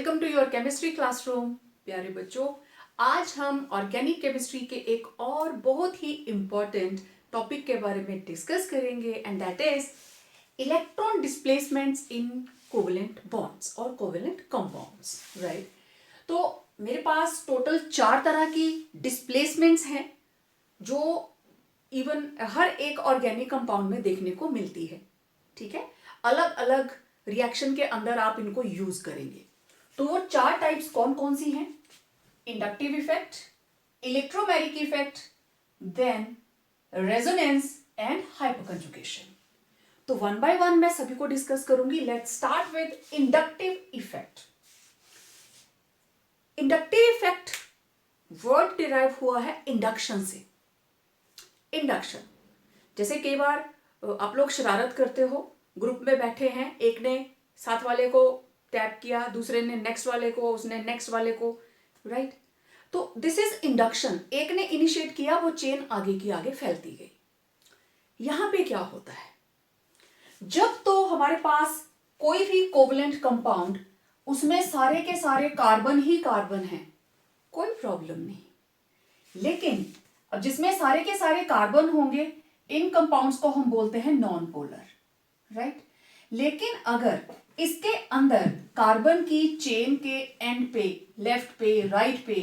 Welcome to your chemistry classroom. प्यारे बच्चों, आज हम ऑर्गेनिक केमिस्ट्री के एक और बहुत ही इम्पॉर्टेंट टॉपिक के बारे में डिस्कस करेंगे and that is electron displacements in covalent bonds और कोवेलेंट कंपाउंड्स, राइट। तो मेरे पास टोटल 4 तरह की डिस्प्लेसमेंट्स हैं जो इवन हर एक ऑर्गेनिक कंपाउंड में देखने को मिलती है, ठीक है। अलग अलग रिएक्शन के अंदर आप इनको यूज करेंगे। तो वो 4 टाइप्स कौन कौन सी हैं? Inductive effect, electromagnetic effect, then resonance and hyperconjugation. तो वन बाय वन मैं सभी को डिस्कस करूंगी। Let's start with inductive effect. Inductive effect word derive हुआ है इंडक्शन से। इंडक्शन, जैसे कई बार आप लोग शरारत करते हो, ग्रुप में बैठे हैं, एक ने साथ वाले को टैप किया, दूसरे ने नेक्स्ट वाले को, उसने नेक्स्ट वाले को, राइट। तो दिस इज इंडक्शन। एक ने इनिशिएट किया, वो चेन आगे की आगे फैलती गई। यहां पे क्या होता है, जब तो हमारे पास कोई भी कोवलेंट कंपाउंड, उसमें सारे के सारे कार्बन ही कार्बन है, कोई प्रॉब्लम नहीं। लेकिन अब जिसमें सारे के सारे कार्बन होंगे, इन कंपाउंड्स को हम बोलते हैं नॉन पोलर, राइट। लेकिन अगर इसके अंदर कार्बन की चेन के एंड पे, लेफ्ट पे, राइट पे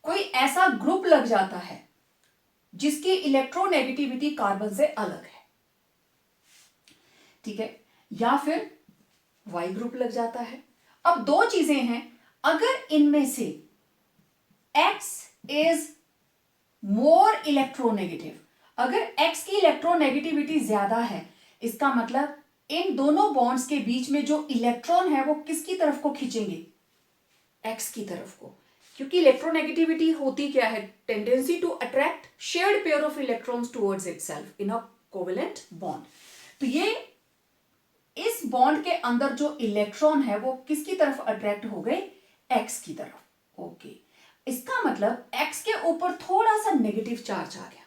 कोई ऐसा ग्रुप लग जाता है जिसकी इलेक्ट्रोनेगेटिविटी कार्बन से अलग है, ठीक है, या फिर वाई ग्रुप लग जाता है। अब 2 चीजें हैं, अगर इनमें से X इज मोर इलेक्ट्रोनेगेटिव, अगर X की इलेक्ट्रोनेगेटिविटी ज्यादा है, इसका मतलब इन दोनों बॉन्ड्स के बीच में जो इलेक्ट्रॉन है वो किसकी तरफ को खींचेंगे? X की तरफ को। क्योंकि इलेक्ट्रोनेगेटिविटी होती क्या है? Tendency to attract shared pair of electrons towards itself in a covalent bond. तो ये इस बॉन्ड के अंदर जो इलेक्ट्रॉन है वो किसकी तरफ अट्रैक्ट हो गए? X की तरफ। ओके, इसका मतलब X के ऊपर थोड़ा सा नेगेटिव चार्ज आ गया,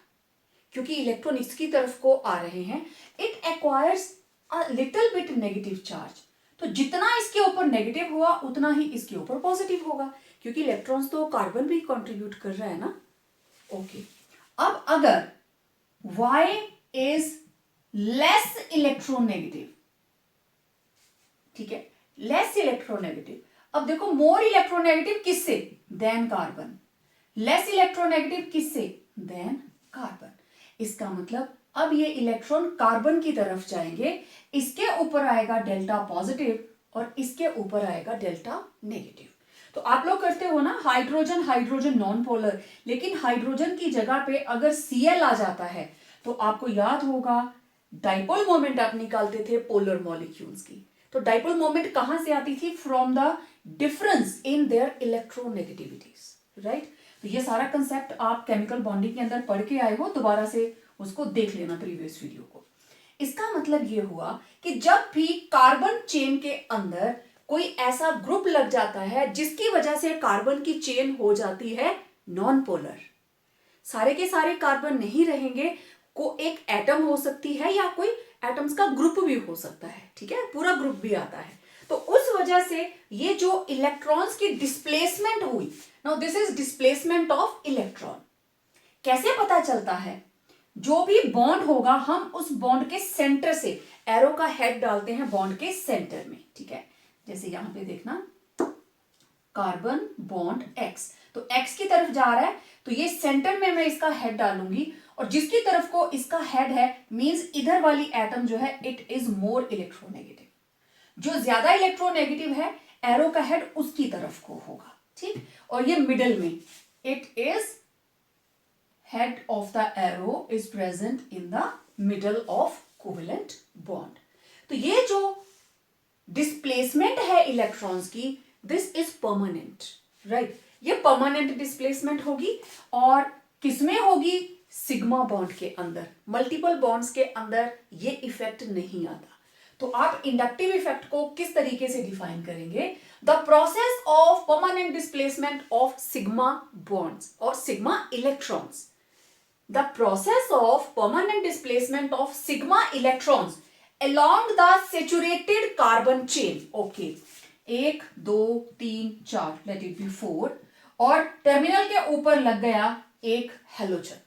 क्योंकि इलेक्ट्रॉन इसकी तरफ को आ रहे हैं, it acquires a little bit negative charge. तो जितना इसके ऊपर नेगेटिव हुआ उतना ही इसके ऊपर पॉजिटिव होगा, क्योंकि इलेक्ट्रॉन्स तो कार्बन भी कंट्रीब्यूट कर रहा है ना। ओके, अब अगर Y इज लेस इलेक्ट्रोनेगेटिव, ठीक है, लेस इलेक्ट्रोनेगेटिव। अब देखो, मोर इलेक्ट्रोनेगेटिव किससे? Than carbon. लेस इलेक्ट्रोनेगेटिव किससे? Than carbon. इसका मतलब अब ये इलेक्ट्रॉन कार्बन की तरफ जाएंगे, इसके ऊपर आएगा डेल्टा पॉजिटिव और इसके ऊपर आएगा डेल्टा नेगेटिव। तो आप लोग करते हो ना, हाइड्रोजन हाइड्रोजन नॉन पोलर, लेकिन हाइड्रोजन की जगह पे अगर Cl आ जाता है तो आपको याद होगा डाइपोल मोमेंट आप निकालते थे पोलर मॉलिक्यूल्स की। तो डाइपोल मोमेंट कहां से आती थी? From the difference in their electronegativities, right. तो ये सारा कंसेप्ट आप केमिकल बॉन्डिंग के अंदर पढ़ के आए हो, दोबारा से उसको देख लेना प्रीवियस वीडियो को। इसका मतलब ये हुआ कि जब भी कार्बन चेन के अंदर कोई ऐसा ग्रुप लग जाता है जिसकी वजह से कार्बन की चेन हो जाती है नॉन पोलर, सारे के सारे कार्बन नहीं रहेंगे, को एक एटम हो सकती है या कोई एटम्स का ग्रुप भी हो सकता है, ठीक है, पूरा ग्रुप भी आता है। तो उस वजह से ये जो इलेक्ट्रॉन्स की डिस्प्लेसमेंट हुई, now this is displacement of electron. कैसे पता चलता है? जो भी बॉन्ड होगा, हम उस बॉन्ड के सेंटर से एरो का हेड डालते हैं बॉन्ड के सेंटर में, ठीक है। जैसे यहां पे देखना, कार्बन बॉन्ड X, तो X की तरफ जा रहा है, तो ये सेंटर में मैं इसका हेड डालूंगी, और जिसकी तरफ को इसका हेड है मींस इधर वाली एटम जो है इट इज मोर इलेक्ट्रोनेगेटिव। जो ज्यादा इलेक्ट्रोनेगेटिव है, एरो का हेड उसकी तरफ को होगा, ठीक। और ये मिडल में, it is head of the arrow is present in the middle of covalent bond। तो ये जो डिस्प्लेसमेंट है इलेक्ट्रॉन्स की, दिस इज परमानेंट, राइट। ये परमानेंट डिस्प्लेसमेंट होगी, और किसमें होगी? सिग्मा बॉन्ड के अंदर। मल्टीपल बॉन्ड्स के अंदर ये इफेक्ट नहीं आता। तो आप इंडक्टिव इफेक्ट को किस तरीके से डिफाइन करेंगे? The process of permanent displacement of sigma bonds और sigma electrons. The process of permanent displacement of sigma electrons along the saturated carbon chain. Okay, 1 2 3 4, let it be 4, और टर्मिनल के ऊपर लग गया एक हेलोजन।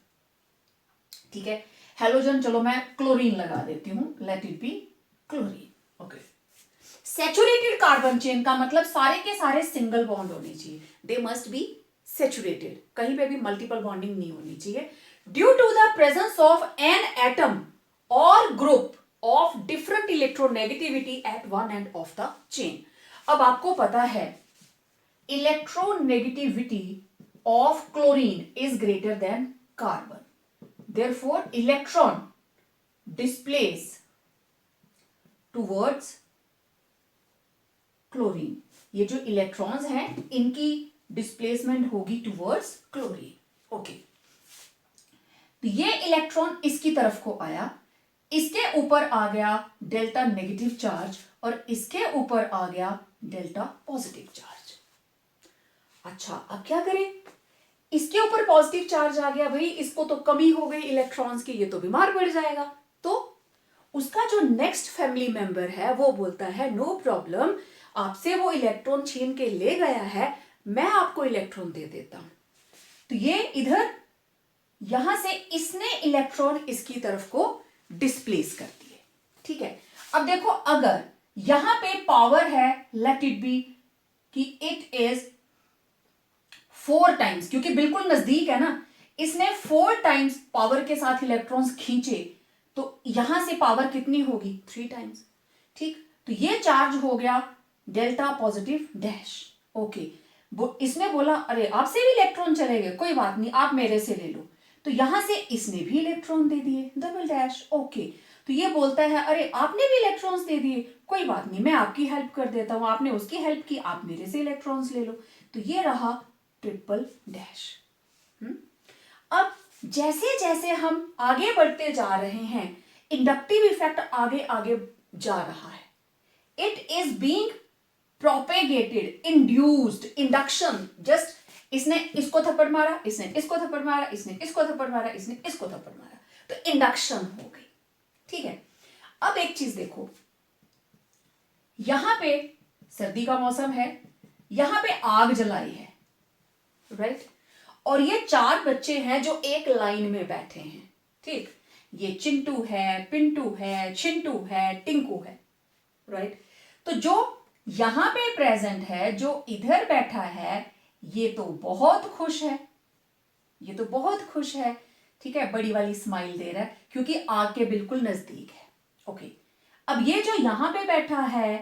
ठीक है, हेलोजन, चलो मैं क्लोरीन लगा देती हूं, let it be chlorine. Okay, saturated carbon chain का मतलब सारे के सारे सिंगल बॉन्ड होने चाहिए, दे मस्ट बी सैचुरेटेड, कहीं पे भी मल्टीपल बॉन्डिंग नहीं होनी चाहिए। Due to the presence of an atom और group of different electronegativity at one end of the chain. अब आपको पता है electronegativity of chlorine is greater than carbon, therefore electron displace towards chlorine. ये जो इलेक्ट्रॉन्स हैं इनकी डिस्प्लेसमेंट होगी टुवर्ड्स क्लोरीन। ओके, तो ये इलेक्ट्रॉन इसकी तरफ को आया, इसके ऊपर आ गया डेल्टा नेगेटिव चार्ज और इसके ऊपर आ गया डेल्टा पॉजिटिव चार्ज। अच्छा, अब क्या करें? इसके ऊपर पॉजिटिव चार्ज आ गया, भाई इसको तो कमी हो गई इलेक्ट्रॉन्स की, ये तो बीमार पड़ जाएगा। तो उसका जो नेक्स्ट फैमिली मेंबर है वो बोलता है नो प्रॉब्लम, आपसे वो इलेक्ट्रॉन छीन के ले गया है, मैं आपको इलेक्ट्रॉन दे देता हूं। तो ये इधर यहां से इसने इलेक्ट्रॉन इसकी तरफ को डिस्प्लेस कर दिए। ठीक है, अब देखो अगर यहां पे पावर है, लेट इट बी कि इट इज 4 टाइम्स, क्योंकि बिल्कुल नजदीक है ना, इसने 4 टाइम्स पावर के साथ इलेक्ट्रॉन्स खींचे, तो यहां से पावर कितनी होगी? 3 टाइम्स। ठीक, तो ये चार्ज हो गया डेल्टा पॉजिटिव डैश। ओके, इसने बोला अरे आपसे भी इलेक्ट्रॉन चले गए, कोई बात नहीं, आप मेरे से ले लो। तो यहां से इसने भी इलेक्ट्रॉन दे दिए, डबल डैश। ओके, तो ये बोलता है अरे आपने भी इलेक्ट्रॉन्स दे दिए, कोई बात नहीं, मैं आपकी हेल्प कर देता हूं, आपने उसकी हेल्प की, आप मेरे से इलेक्ट्रॉन्स ले लो। तो ये रहा ट्रिपल डैश। अब जैसे जैसे हम आगे बढ़ते जा रहे हैं, इंडक्टिव इफेक्ट आगे आगे जा रहा है, it is being propagated, induced, induction, just इसने इसको थप्पड़ मारा, इसने इसको थप्पड़ मारा, इसने इसको थप्पड़ मारा, इसने इसको थप्पड़ मारा, तो इंडक्शन हो गई। ठीक है, अब एक चीज देखो, यहां पे सर्दी का मौसम है, यहां पे आग जलाई है, राइट, और ये 4 बच्चे हैं जो एक लाइन में बैठे हैं। ठीक, ये चिंटू है, पिंटू है, छिंटू है, टिंकू है, राइट। तो जो यहां पे प्रेजेंट है, जो इधर बैठा है, ये तो बहुत खुश है, ये तो बहुत खुश है। ठीक है, बड़ी वाली स्माइल दे रहा है क्योंकि आग के बिल्कुल नजदीक है। ओके, अब ये जो यहां पे बैठा है,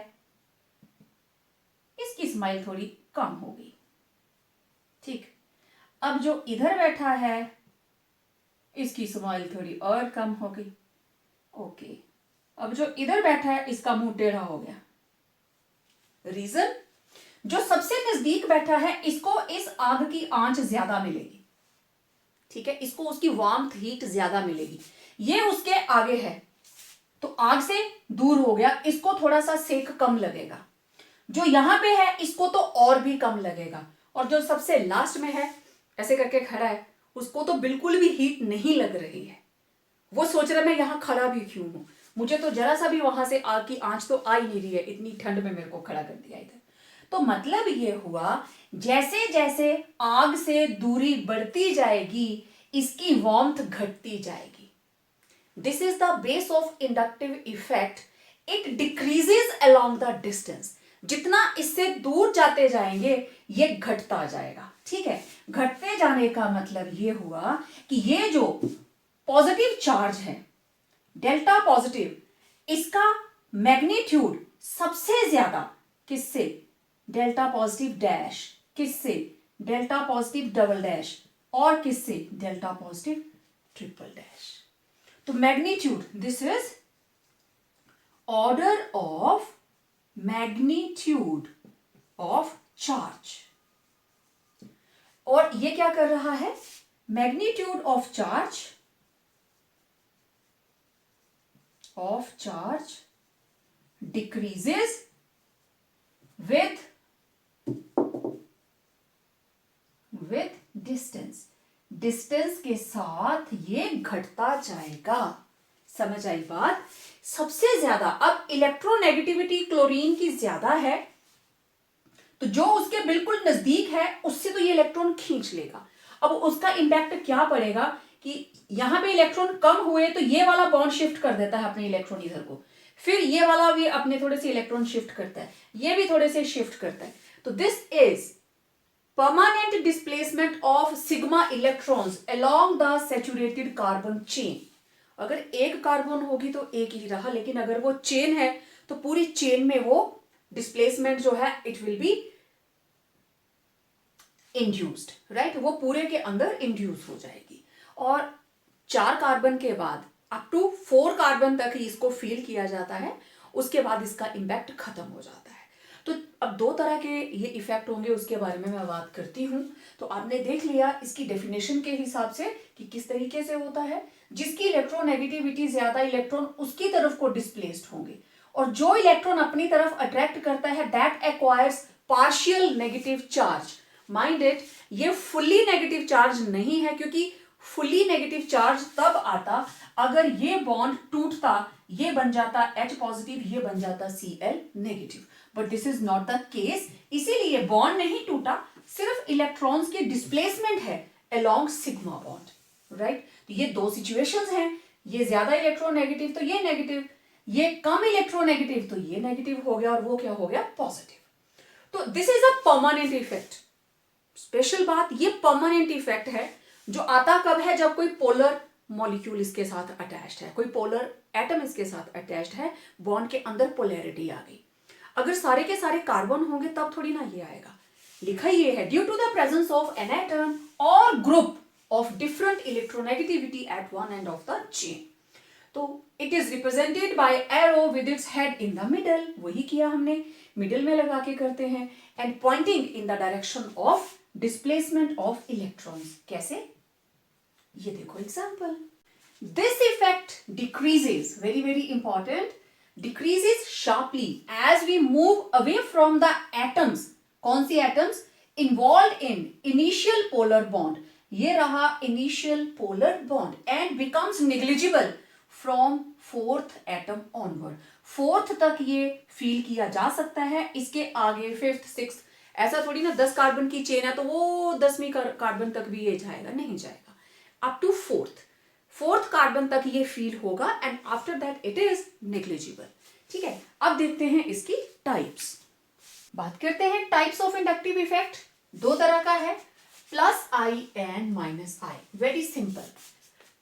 इसकी स्माइल थोड़ी कम हो गई। ठीक, अब जो इधर बैठा है, इसकी स्माइल थोड़ी और कम हो गई। ओके, अब जो इधर बैठा है, इसका मुंह टेढ़ा हो गया। रीजन, जो सबसे नजदीक बैठा है, इसको इस आग की आंच ज्यादा मिलेगी। ठीक है, इसको उसकी वार्मथ हीट ज्यादा मिलेगी। ये उसके आगे है तो आग से दूर हो गया, इसको थोड़ा सा सेक कम लगेगा। जो यहां पे है, इसको तो और भी कम लगेगा, और जो सबसे लास्ट में है, ऐसे करके खड़ा है, उसको तो बिल्कुल भी हीट नहीं लग रही है। वो सोच रहा मैं यहां खड़ा भी क्यों हूं, मुझे तो जरा सा भी वहां से आग की आंच तो आ ही नहीं रही है, इतनी ठंड में मेरे को खड़ा कर दिया इधर। तो मतलब ये हुआ, जैसे जैसे आग से दूरी बढ़ती जाएगी, इसकी वार्मथ घटती जाएगी। This is the base of inductive effect, it decreases along the distance. जितना इससे दूर जाते जाएंगे, ये घटता जाएगा। ठीक है, घटते जाने का मतलब ये हुआ कि ये जो पॉजिटिव चार्ज है, डेल्टा पॉजिटिव, इसका मैग्नीट्यूड सबसे ज्यादा किससे? डेल्टा पॉजिटिव डैश, किससे? डेल्टा पॉजिटिव डबल डैश, और किससे? Delta positive triple dash. तो magnitude, this is order of magnitude of charge. और ये क्या कर रहा है? Magnitude of charge decreases with distance के साथ ये घटता जाएगा। समझ आई बात? सबसे ज्यादा अब इलेक्ट्रोनेगेटिविटी क्लोरीन की ज्यादा है, तो जो उसके बिल्कुल नजदीक है उससे तो ये इलेक्ट्रॉन खींच लेगा। अब उसका इंपैक्ट क्या पड़ेगा कि यहां पे इलेक्ट्रॉन कम हुए तो ये वाला बॉन्ड शिफ्ट कर देता है अपने इलेक्ट्रॉन इधर को, फिर ये वाला भी अपने थोड़े से इलेक्ट्रॉन शिफ्ट करता है, ये भी थोड़े से शिफ्ट करता है। तो this is permanent displacement of sigma electrons along the saturated carbon chain. अगर एक कार्बन होगी तो एक ही रहा, लेकिन अगर वो चेन है तो पूरी चेन में वो डिस्प्लेसमेंट जो है it will be induced, right, वो पूरे के अंदर इंड्यूस हो जाएगी। और 4 कार्बन के बाद अप टू 4 कार्बन तक ही इसको फील किया जाता है, उसके बाद इसका इंपैक्ट खत्म हो जाता है। तो अब 2 तरह के ये इफेक्ट होंगे, उसके बारे में मैं बात करती हूं। तो आपने देख लिया इसकी डेफिनेशन के हिसाब से कि किस तरीके से होता है। जिसकी इलेक्ट्रोनेगेटिविटी ज्यादा, इलेक्ट्रॉन उसकी तरफ को डिस्प्लेस्ड होंगे, और जो इलेक्ट्रॉन अपनी तरफ अट्रैक्ट करता है that acquires partial negative charge. Mind it, ये फुल्ली नेगेटिव चार्ज नहीं है, क्योंकि फुल्ली नेगेटिव चार्ज तब आता अगर ये बॉन्ड टूटता, ये बन जाता H पॉजिटिव, ये बन जाता Cl negative, but this is not the case. इसीलिए बॉन्ड नहीं टूटा, सिर्फ इलेक्ट्रॉन्स की डिस्प्लेसमेंट है अलोंग सिग्मा बॉन्ड, राइट। तो ये 2 सिचुएशंस हैं, ये ज्यादा इलेक्ट्रोनेगेटिव तो ये नेगेटिव, ये कम इलेक्ट्रोनेगेटिव तो ये नेगेटिव हो गया, और वो क्या हो गया, पॉजिटिव। तो this is a permanent effect. Special बात, ये परमानेंट इफेक्ट है जो आता कब है, जब कोई पोलर मॉलिक्यूल इसके साथ अटैच्ड है, कोई पोलर एटम इसके साथ अटैच्ड है, बॉन्ड के अंदर पोलैरिटी आ गई। अगर सारे के सारे कार्बन होंगे तब थोड़ी ना ये आएगा। लिखा ये है, due to the presence of an atom और group of different electronegativity at one end of the chain. तो it is represented by arrow with its head in the middle, वही किया हमने, मिडिल में लगा के करते हैं, and pointing in the direction of displacement of electrons. कैसे, ये देखो example. This effect decreases, very very important, decreases sharply as we move away from the atoms. कौन सी atoms, involve in initial polar bond, ये रहा initial polar bond, and becomes negligible from 4th atom onward. 4th तक ये feel किया जा सकता है, इसके आगे 5th 6th, ऐसा थोड़ी ना 10 कार्बन की चेन है तो वो 10वीं कार्बन तक भी ये जाएगा, नहीं जाएगा, अप टू 4th कार्बन तक ये फील होगा, and after that it is negligible. ठीक है, अब देखते हैं इसकी टाइप्स। बात करते हैं टाइप्स ऑफ इंडक्टिव इफेक्ट। 2 तरह का है, plus I and minus I. Very simple,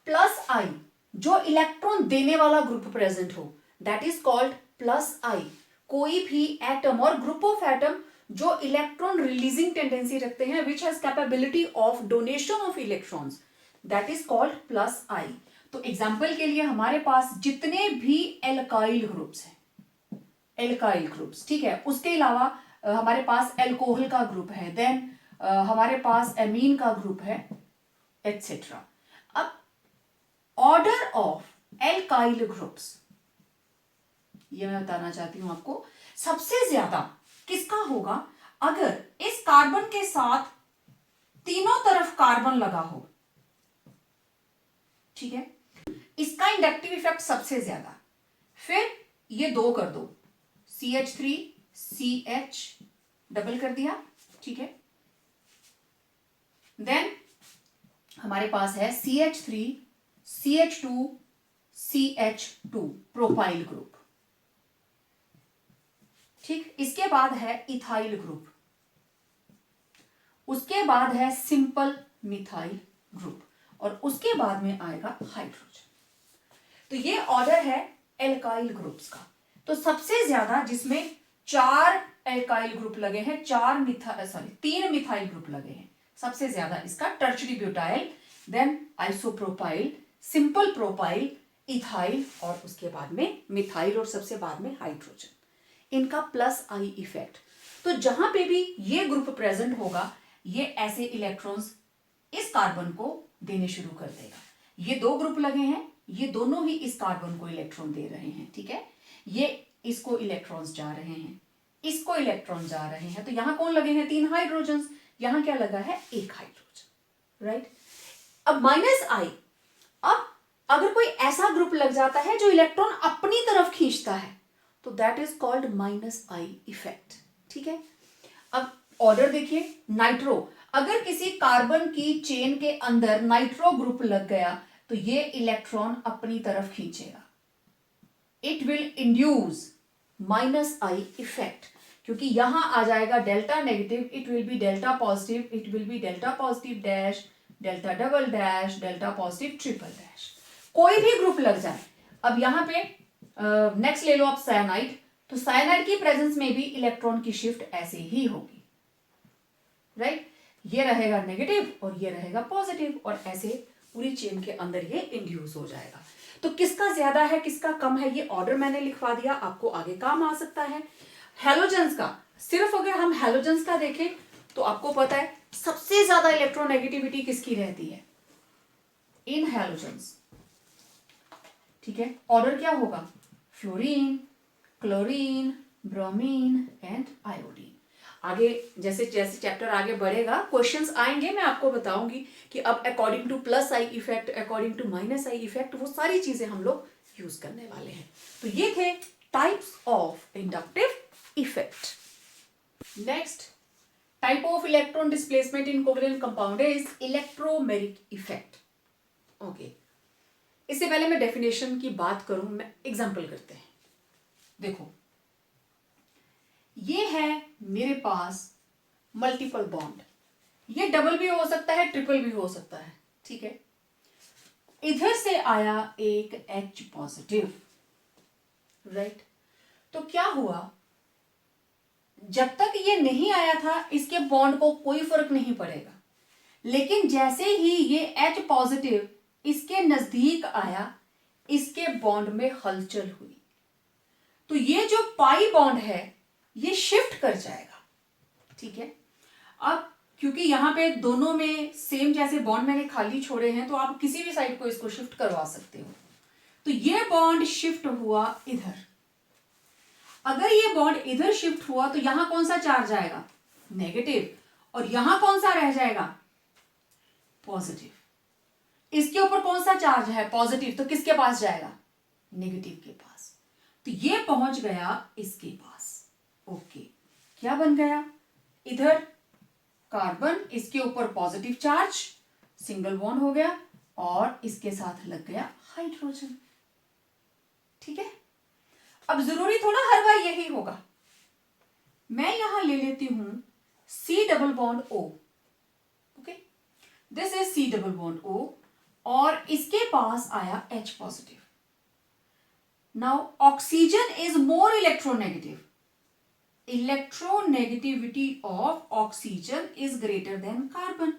plus I जो इलेक्ट्रॉन देने वाला ग्रुप प्रेजेंट हो that is called plus I. कोई भी एटम और ग्रुप ऑफ एटम जो इलेक्ट्रॉन रिलीजिंग टेंडेंसी रखते हैं which has capability of donation of electrons that is called plus I. तो एग्जाम्पल के लिए हमारे पास जितने भी एल्काइल ग्रुप्स हैं, एल्काइल ग्रुप्स, ठीक है, उसके अलावा हमारे पास एल्कोहल का ग्रुप है, देन हमारे पास एमीन का ग्रुप है, एटसेट्रा। अब ऑर्डर ऑफ एल्काइल ग्रुप्स, ये मैं बताना चाहती हूं आपको, सबसे ज्यादा किसका होगा, अगर इस कार्बन के साथ तीनों तरफ कार्बन लगा हो, ठीक है, इसका इंडक्टिव इफेक्ट सबसे ज्यादा। फिर ये 2 कर दो, CH3 CH डबल कर दिया, ठीक है, देन हमारे पास है CH3 CH2 CH2 propyl group, ठीक। इसके बाद है इथाइल ग्रुप, उसके बाद है सिंपल मिथाइल ग्रुप, और उसके बाद में आएगा हाइड्रोजन। तो ये ऑर्डर है एल्काइल ग्रुप्स का। तो सबसे ज्यादा जिसमें 4 एल्काइल ग्रुप लगे हैं, 3 मिथाइल ग्रुप लगे हैं, सबसे ज्यादा इसका tertiary butyl, then isopropyl, simple propyl, ethyl, और उसके बाद में मिथाइल, और सबसे बाद में हाइड्रोजन। इनका प्लस आई इफेक्ट। तो जहां पे भी ये ग्रुप प्रेजेंट होगा, ये ऐसे इलेक्ट्रॉन्स इस कार्बन को देने शुरू कर देगा। ये 2 ग्रुप लगे हैं, ये दोनों ही इस कार्बन को इलेक्ट्रॉन दे रहे हैं, ठीक है, ये इसको इलेक्ट्रॉन्स जा रहे हैं, इसको इलेक्ट्रॉन जा रहे हैं, तो यहां कौन लगे हैं, 3 हाइड्रोजन, यहां क्या लगा है, 1 हाइड्रोजन, राइट। अब माइनस आई, अब अगर कोई ऐसा ग्रुप लग जाता है जो इलेक्ट्रॉन अपनी तरफ खींचता है तो that is called minus I effect, ठीक है। अब ऑर्डर देखिए, नाइट्रो, अगर किसी कार्बन की चेन के अंदर नाइट्रो ग्रुप लग गया तो ये इलेक्ट्रॉन अपनी तरफ खींचेगा, it will induce -I effect, क्योंकि यहां आ जाएगा delta negative, it will be delta positive, it will be delta positive dash, delta double dash, delta positive triple dash, कोई भी ग्रुप लग जाए। अब यहां पे नेक्स्ट ले लो आप साइनाइड, तो साइनाइड की प्रेजेंस में भी इलेक्ट्रॉन की शिफ्ट ऐसे ही होगी, राइट? ये रहेगा नेगेटिव और ये रहेगा पॉजिटिव, और ऐसे पूरी चेन के अंदर ये इंड्यूस हो जाएगा। तो किसका ज्यादा है किसका कम है, ये ऑर्डर मैंने लिखवा दिया, आपको आगे काम आ सकता है। हैलोजेंस का, सिर्फ अगर हम हैलोजेंस का देखें तो आपको पता है सबसे ज्यादा इलेक्ट्रोनेगेटिविटी किसकी रहती है, इन हैलोजेंस, ठीक है? ऑर्डर क्या होगा, fluorine, chlorine, bromine and iodine. आगे जैसे जैसे चैप्टर आगे बढ़ेगा क्वेश्चंस आएंगे, मैं आपको बताऊंगी कि अब according to +I effect, according to -I effect, वो सारी चीजें हम लोग यूज करने वाले हैं। तो ये थे types of inductive effect. Next type of electron displacement in covalent compound is electromeric effect. Okay, इससे पहले मैं डेफिनेशन की बात करूं, मैं एग्जांपल करते हैं। देखो, ये है मेरे पास मल्टीपल बॉन्ड, ये डबल भी हो सकता है, ट्रिपल भी हो सकता है, ठीक है? इधर से आया एक H पॉजिटिव, राइट? तो क्या हुआ, जब तक ये नहीं आया था इसके बॉन्ड को कोई फर्क नहीं पड़ेगा, लेकिन जैसे ही ये H पॉजिटिव इसके नजदीक आया, इसके बॉन्ड में हलचल हुई, तो ये जो पाई बॉन्ड है ये शिफ्ट कर जाएगा, ठीक है? अब क्योंकि यहां पे दोनों में सेम जैसे बॉन्ड मैंने खाली छोड़े हैं, तो आप किसी भी साइड को इसको शिफ्ट करवा सकते हो। तो ये बॉन्ड शिफ्ट हुआ इधर, अगर ये बॉन्ड इधर शिफ्ट हुआ तो यहां कौन सा चार्ज आएगा, नेगेटिव, और यहां कौन सा रह जाएगा, पॉजिटिव। इसके ऊपर कौन सा चार्ज है, पॉजिटिव, तो किसके पास जाएगा, नेगेटिव के पास। तो ये पहुंच गया इसके पास, ओके। क्या बन गया, इधर कार्बन, इसके ऊपर पॉजिटिव चार्ज, सिंगल बॉन्ड हो गया, और इसके साथ लग गया हाइड्रोजन, ठीक है? अब जरूरी थोड़ा हर बार यही होगा, मैं यहां ले लेती हूं C double bond O, okay, this is C double bond O, और इसके पास आया H positive. Now oxygen is more electronegative, electronegativity of oxygen is greater than carbon,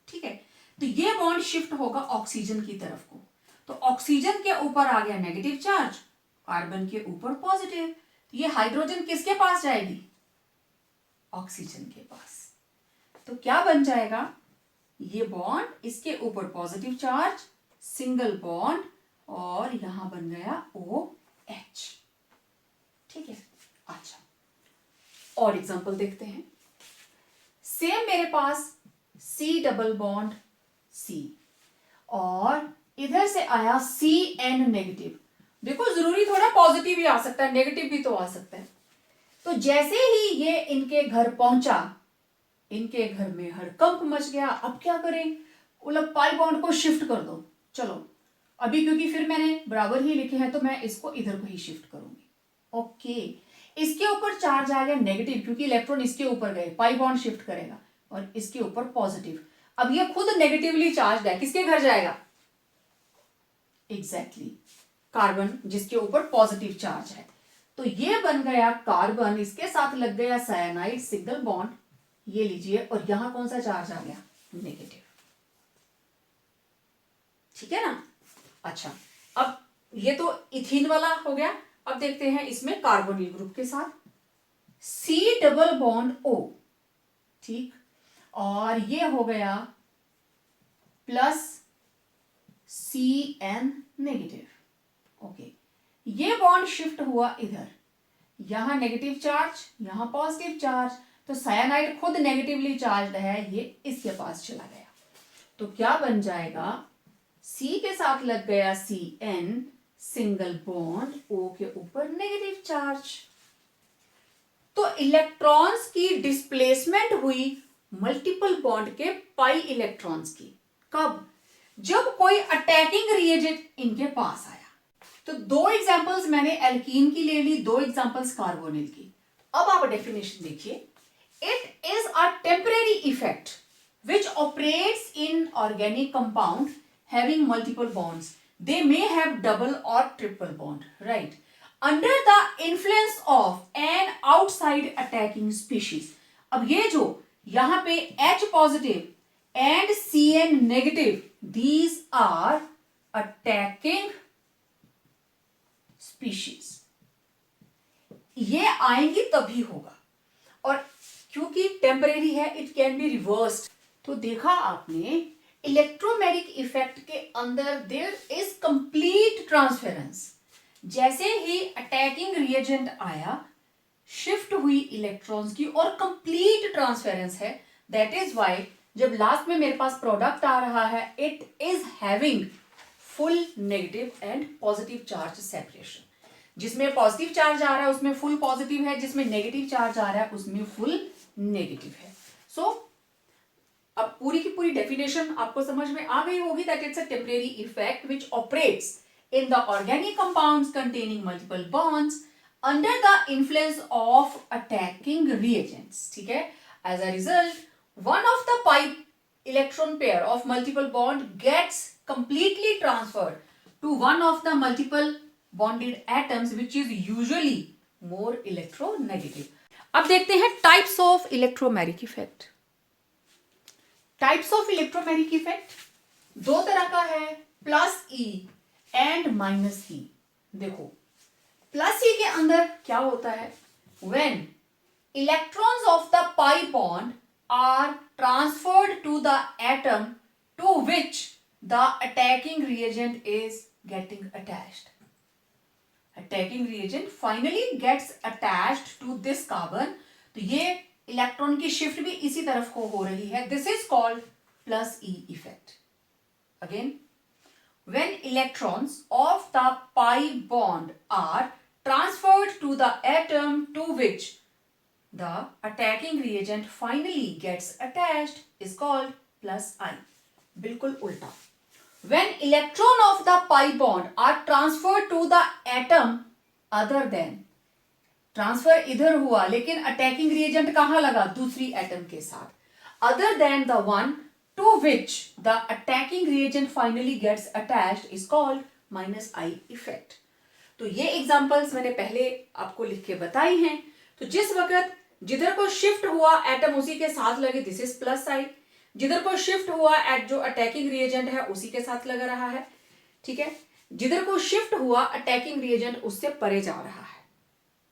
ठीक है? तो ये बॉन्ड शिफ्ट होगा ऑक्सीजन की तरफ को, तो ऑक्सीजन के ऊपर आ गया नेगेटिव चार्ज, कार्बन के ऊपर पॉजिटिव, तो ये हाइड्रोजन किसके पास जाएगी, ऑक्सीजन के पास। तो क्या बन जाएगा, ये बॉन्ड, इसके ऊपर पॉजिटिव चार्ज, सिंगल बॉन्ड, और यहां बन गया OH, ठीक है? अच्छा, और एग्जांपल देखते हैं। सेम मेरे पास C डबल बॉन्ड C, और इधर से आया CN नेगेटिव। देखो, जरूरी थोड़ा पॉजिटिव ही आ सकता है, नेगेटिव भी तो आ सकता है। तो जैसे ही ये इनके घर पहुंचा, इनके घर में हड़कंप मच गया। अब क्या करें, उलट पाई बॉन्ड को शिफ्ट कर दो। चलो अभी क्योंकि फिर मैंने बराबर ही लिखे हैं तो मैं इसको इधर को ही शिफ्ट करूंगी, ओके। इसके ऊपर चार्ज आ गया नेगेटिव, क्योंकि इलेक्ट्रॉन इसके ऊपर गए, पाई बॉन्ड शिफ्ट करेगा, और इसके ऊपर पॉजिटिव। अब ये खुद नेगेटिवली चार्ज है, किसके घर जाएगा, एग्जैक्टली कार्बन, जिसके ऊपर पॉजिटिव चार्ज है। तो ये बन गया कार्बन, इसके साथ लग गया साइनाइड, सिंगल बॉन्ड, ये लीजिए, और यहां कौन सा चार्ज आ गया, नेगेटिव, ठीक है ना। अच्छा, अब ये तो इथीन वाला हो गया। अब देखते हैं इसमें कार्बोनिल ग्रुप के साथ C डबल बॉन्ड O, ठीक, और ये हो गया प्लस CN नेगेटिव, ओके। ये बॉन्ड शिफ्ट हुआ इधर, यहां नेगेटिव चार्ज, यहां पॉजिटिव चार्ज, तो साइनाइड खुद नेगेटिवली चार्ज्ड है, ये इसके पास चला गया। तो क्या बन जाएगा, C के साथ लग गया CN, सिंगल बॉन्ड, O के ऊपर नेगेटिव चार्ज, तो इलेक्ट्रॉन्स की डिस्प्लेसमेंट हुई मल्टीपल बॉन्ड के पाई इलेक्ट्रॉन्स की। कब? जब कोई अटैकिंग रिएजेंट इनके पास आया। तो दो एग्जांपल्स मैंने एल्कीन की ले ली, दो एग्जांपल्स कार्बोनिल की। अब आप डेफिनेशन देखिए, it is a temporary effect which operates in organic compound having multiple bonds. They may have double or triple bond, right? Under the influence of an outside attacking species. अब ये जो यहां पे H positive and Cn negative, these are attacking species. ये आएंगी तभी होगा, और क्योंकि टेम्परेरी है इट कैन बी रिवर्स्ड। तो देखा आपने इलेक्ट्रोमैग्नेटिक इफेक्ट के अंदर देयर इज कंप्लीट ट्रांसफेरेंस। जैसे ही अटैकिंग रिएजेंट आया, शिफ्ट हुई इलेक्ट्रॉन्स की और कंप्लीट ट्रांसफेरेंस है। दैट इज व्हाई जब लास्ट में मेरे पास प्रोडक्ट आ रहा है, it is having full negative and positive charge separation. जिसमें पॉजिटिव चार्ज आ रहा है उसमें फुल पॉजिटिव है, जिसमें नेगेटिव चार्ज आ रहा है उसमें फुल नेगेटिव है। सो अब पूरी की पूरी डेफिनेशन आपको समझ में आ गई होगी that it's a temporary effect which operates in the organic compounds containing multiple bonds under the influence of attacking reagents. ठीक है, as a result one of the pi electron pair of multiple bond gets completely transferred to one of the multiple bonded atoms which is usually more electronegative. अब देखते हैं types of electromagnetic effect. Types of electromagnetic effect दो तरह का है, plus E and minus E. देखो plus E के अंदर क्या होता है, when electrons of the pi bond are transferred to the atom to which the attacking reagent is getting attached. Attacking reagent finally gets attached to this carbon. तो ये electron की shift भी इसी तरफ को हो रही है। This is called plus E effect. Again, when electrons of the pi bond are transferred to the atom to which the attacking reagent finally gets attached is called plus I. बिल्कुल उल्टा, when electron of the pi bond are transferred to the atom other than, transfer इधर हुआ लेकिन attacking reagent कहां लगा, दूसरी atom के साथ, other than the one to which the attacking reagent finally gets attached is called minus I effect। तो ये एग्जांपल्स मैंने पहले आपको लिख के बताई हैं। तो जिस वक्त जिधर को शिफ्ट हुआ एटम उसी के साथ लगे, दिस इज प्लस आई। जिधर को शिफ्ट हुआ एट जो अटैकिंग रिएजेंट है उसी के साथ लगा रहा है। ठीक है, जिधर को शिफ्ट हुआ अटैकिंग रिएजेंट उससे परे जा रहा है।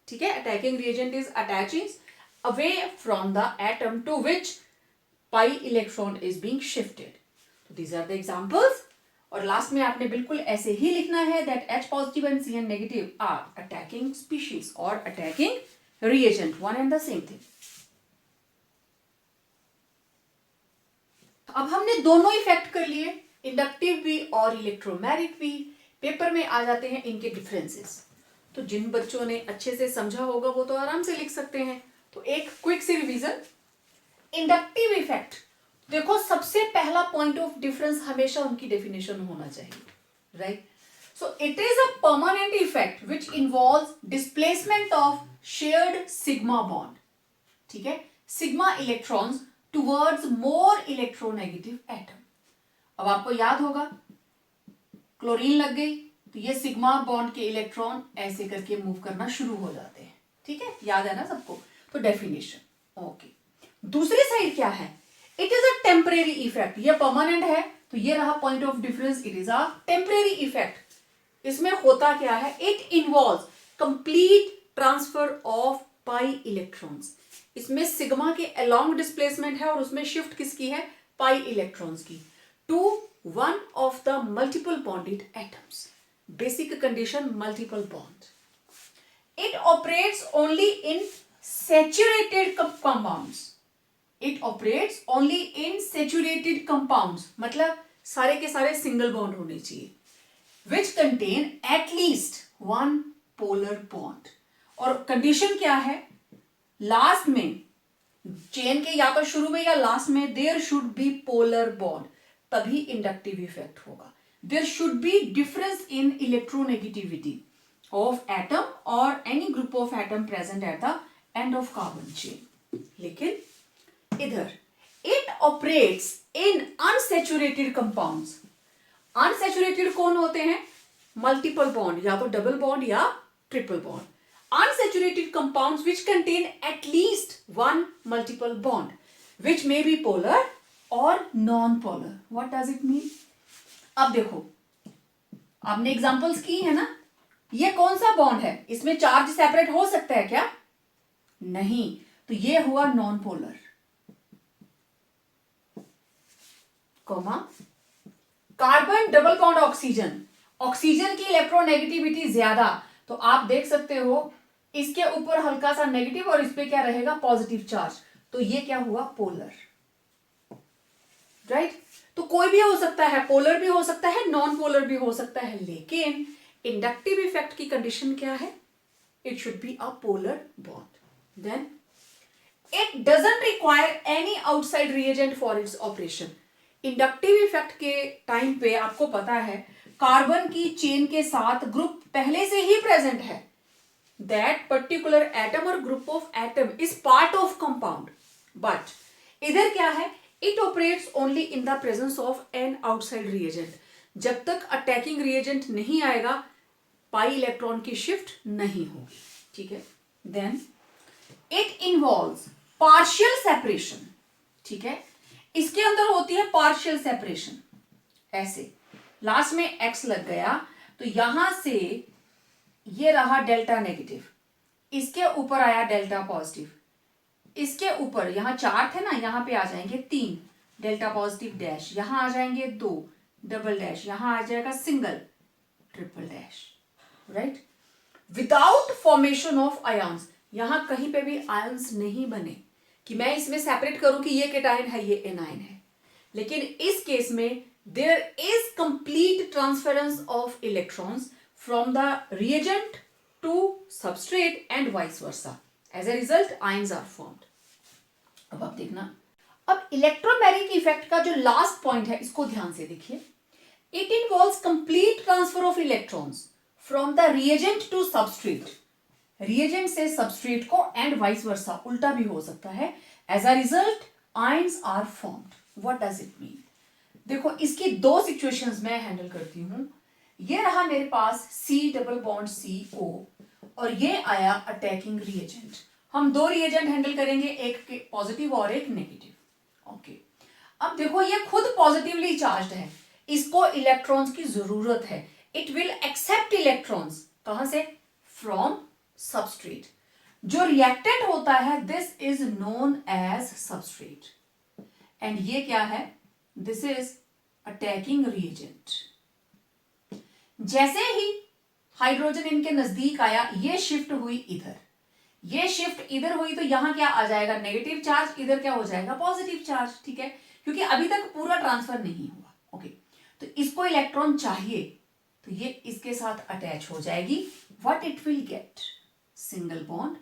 ठीक है, attacking reagent is attaching away from the atom to which pi electron is being shifted. तो दीज आर द एग्जांपल्स। और लास्ट में आपने बिल्कुल ऐसे ही लिखना है that H positive and Cn negative are attacking species और attacking reagent, one and the same thing. अब हमने दोनों इफेक्ट कर लिए, इंडक्टिव भी और इलेक्ट्रोमैग्नेटिक भी। पेपर में आ जाते हैं इनके डिफरेंसेस। तो जिन बच्चों ने अच्छे से समझा होगा वो तो आराम से लिख सकते हैं। तो एक क्विक सी रिवीजन, इंडक्टिव इफेक्ट देखो सबसे पहला पॉइंट ऑफ डिफरेंस हमेशा उनकी डेफिनेशन होना चाहिए, right. So it is a permanent effect which involves displacement of shared sigma bond. ठीक है, sigma electrons towards more electronegative atom. अब आपको याद होगा क्लोरीन लग गई तो ये सिग्मा बॉन्ड के इलेक्ट्रॉन ऐसे करके मूव करना शुरू हो जाते हैं। ठीक है, याद है ना सबको। तो डेफिनेशन ओके। दूसरी साइड क्या है, it is a temporary effect. ये परमानेंट है तो ये रहा point of difference, it is a temporary effect. इसमें होता क्या है, it involves complete transfer of pi electrons. इसमें सिग्मा के अलोंग डिस्प्लेसमेंट है और उसमें शिफ्ट किसकी है, पाई इलेक्ट्रॉन्स की, to one of the multiple bonded atoms. Basic condition multiple bond. It operates only in saturated compounds. It operates only in saturated compounds, मतलब सारे के सारे सिंगल बॉन्ड होने चाहिए, which contain at least one polar bond. और condition क्या है, last में चेन के या तो शुरू में या लास्ट में there should be polar bond, तभी इंडक्टिव इफेक्ट होगा. There should be difference in electronegativity of atom और any group of atom present at the end of carbon chain. लेकिन इधर it operates in unsaturated compounds. Unsaturated कौन होते हैं? Multiple bond, या तो डबल बॉन्ड या triple bond. Unsaturated compounds which contain at least one multiple bond, which may be polar or non-polar. What does it mean? अब देखो, आपने examples की है ना. ये कौन सा बॉन्ड है? इसमें चार्ज सेपरेट हो सकता है क्या? नहीं. तो ये हुआ non polar. Comma carbon double bond oxygen. Oxygen की इलेक्ट्रोनेगेटिविटी ज्यादा, तो आप देख सकते हो इसके ऊपर हल्का सा नेगेटिव और इस पे क्या रहेगा? Positive charge. तो ये क्या हुआ? पोलर. राइट. तो कोई भी हो सकता है, पोलर भी हो सकता है, नॉन पोलर भी हो सकता है, लेकिन इंडक्टिव इफेक्ट की कंडीशन क्या है? It should be a polar bond. Then it doesn't require any outside reagent for its operation. Inductive effect के टाइम पे आपको पता है कार्बन की चेन के साथ ग्रुप पहले से ही प्रेजेंट है. That particular atom or group of atom is part of compound, but इधर क्या है? It operates only in the presence of an outside reagent. जब तक अटैकिंग रिएजेंट नहीं आएगा पाई इलेक्ट्रॉन की शिफ्ट नहीं होगी. ठीक है. Then it involves partial separation. ठीक है. इसके अंदर होती है पार्शियल सेपरेशन. ऐसे लास्ट में एक्स लग गया तो यहां से ये रहा डेल्टा नेगेटिव, इसके ऊपर आया डेल्टा पॉजिटिव, इसके ऊपर यहां चार थे ना, यहां पे आ जाएंगे 3 डेल्टा पॉजिटिव डैश, यहां आ जाएंगे 2 डबल डैश, यहां आ जाएगा single triple dash. Right. Without formation of ions. यहां कहीं पे भी आयंस नहीं बने कि मैं इसमें सेपरेट करूं कि ये केटायन है ये एनायन है. लेकिन इस केस में there is complete transference of electrons from the reagent to substrate and vice versa. As a result, ions are formed. अब आप देखना, अब इलेक्ट्रोमैग्नेटिक इफेक्ट का जो लास्ट पॉइंट है इसको ध्यान से देखिए. It involves complete transfer of electrons from the reagent to substrate. Reagent से सबस्ट्रेट को एंड वाइस वर्सा, उल्टा भी हो सकता है. As a result ions are formed. What does it mean? देखो, इसकी दो सिचुएशंस मैं हैंडल करती हूं. ये रहा मेरे पास C डबल बॉन्ड CO और ये आया अटैकिंग रिएजेंट. हम दो रिएजेंट हैंडल करेंगे, एक पॉजिटिव और एक नेगेटिव. ओके. अब देखो ये खुद पॉजिटिवली चार्ज्ड है, इसको इलेक्ट्रॉन्स की जरूरत है. It will accept electrons. कहां से? From substrate. जो रिएक्टेंट होता है this is known as substrate and ये क्या है? This is attacking reagent. जैसे ही हाइड्रोजन इनके नजदीक आया, ये शिफ्ट हुई इधर, ये शिफ्ट इधर हुई, तो यहां क्या आ जाएगा? Negative charge. इधर क्या हो जाएगा? Positive charge. ठीक है. क्योंकि अभी तक पूरा ट्रांसफर नहीं हुआ. ओके. तो इसको इलेक्ट्रॉन चाहिए तो ये इसके साथ अटैच हो जाएगी. What it will get? Single bond.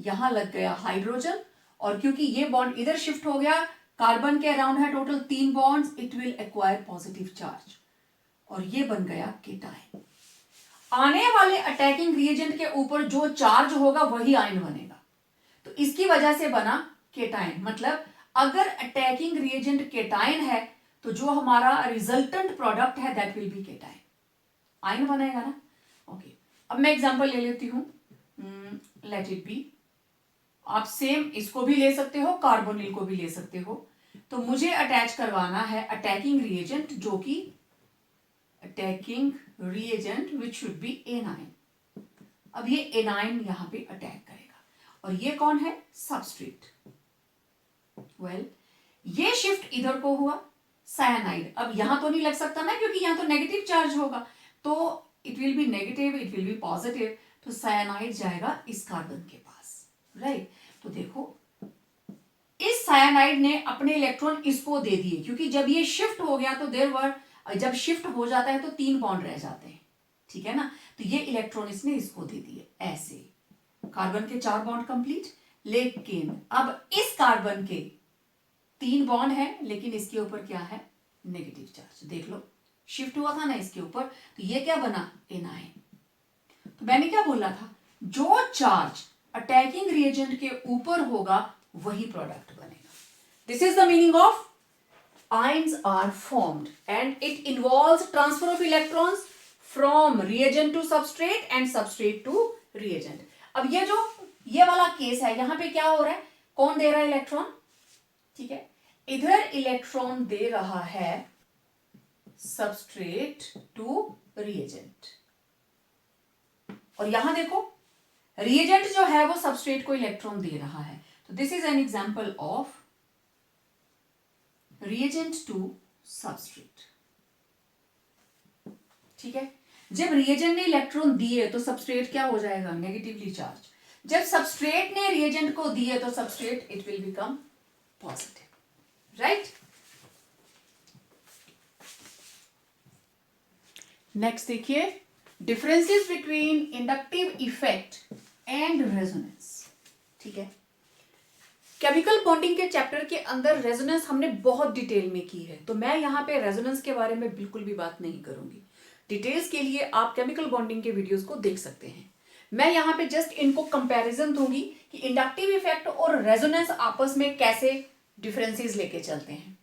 यहां लग गया हाइड्रोजन और क्योंकि ये बॉन्ड इधर शिफ्ट हो गया, कार्बन के अराउंड है total 3 bonds. It will acquire positive charge और ये बन गया केटायन. आने वाले अटैकिंग रिएजेंट के ऊपर जो चार्ज होगा वही आयन बनेगा. तो इसकी वजह से बना केटायन. मतलब अगर अटैकिंग रिएजेंट केटायन है तो जो हमारा रिजल्टेंट प्रोडक्ट है that will be cation. Ion बनेगा ना. ओके. अब मैं एग्जांपल ले लेती हूं. Let it be. आप सेम इसको भी ले सकते हो, कार्बोनिल को भी ले सकते हो. तो मुझे अटैच करवाना है अटैकिंग रिएजेंट, जो कि attacking reagent which should be anion. अब ये एनायन यहां पे अटैक करेगा और ये कौन है? सबस्ट्रेट. वेल, ये शिफ्ट इधर को हुआ साइनाइड. अब यहां तो नहीं लग सकता ना क्योंकि यहां तो नेगेटिव चार्ज होगा, तो it will be negative, it will be positive. तो साइनाइड जाएगा इस कार्बन के पास. राइट. तो देखो इस साइनाइड ने अपने इलेक्ट्रॉन इसको दे दिए क्योंकि जब ये शिफ्ट हो गया तो देयर वर, जब शिफ्ट हो जाता है तो 3 बॉन्ड रह जाते हैं. ठीक है ना. तो ये इलेक्ट्रॉन इसने इसको दे दिए ऐसे. कार्बन के 4 बॉन्ड कंप्लीट, लेकिन अब इस कार्बन के 3 बॉन्ड है, लेकिन इसके ऊपर क्या है, नेगेटिव चार्ज। देख लो, शिफ्ट हुआ था ना इसके ऊपर, तो ये क्या बना, एनायन। तो मैंने क्या बोला था, जो चार्ज अटैकिंग रिएजेंट के ऊपर होगा वही प्रोडक्ट बनेगा। This is the meaning of ions are formed and it involves transfer of electrons from reagent to substrate and substrate to reagent। अब ये वाला केस है, यहां पे क्या हो रहा है, कौन दे रहा है इलेक्ट्रॉन, ठीक है, इधर इलेक्ट्रॉन दे रहा है सबस्ट्रेट टू रिएजेंट, और यहां देखो रिएजेंट जो है वो सबस्ट्रेट को इलेक्ट्रॉन दे रहा है। तो this is an example of reagent to substrate, ठीक है। जब रिएजेंट ने इलेक्ट्रॉन दिए तो सबस्ट्रेट क्या हो जाएगा, नेगेटिवली चार्ज। जब सबस्ट्रेट ने रिएजेंट को दिए तो substrate it will become positive, right. Next देखिए, differences between inductive effect and resonance, ठीक है। केमिकल बॉन्डिंग के चैप्टर के अंदर रेजोनेंस हमने बहुत डिटेल में की है, तो मैं यहाँ पे रेजोनेंस के बारे में बिल्कुल भी बात नहीं करूंगी। डिटेल्स के लिए आप केमिकल बॉन्डिंग के वीडियोस को देख सकते हैं। मैं यहाँ पे जस्ट इनको कंपैरिजन दूंगी कि इंडक्टिव इफेक्ट और रेजोनेंस आपस में कैसे डिफरेंसेस लेके चलते हैं।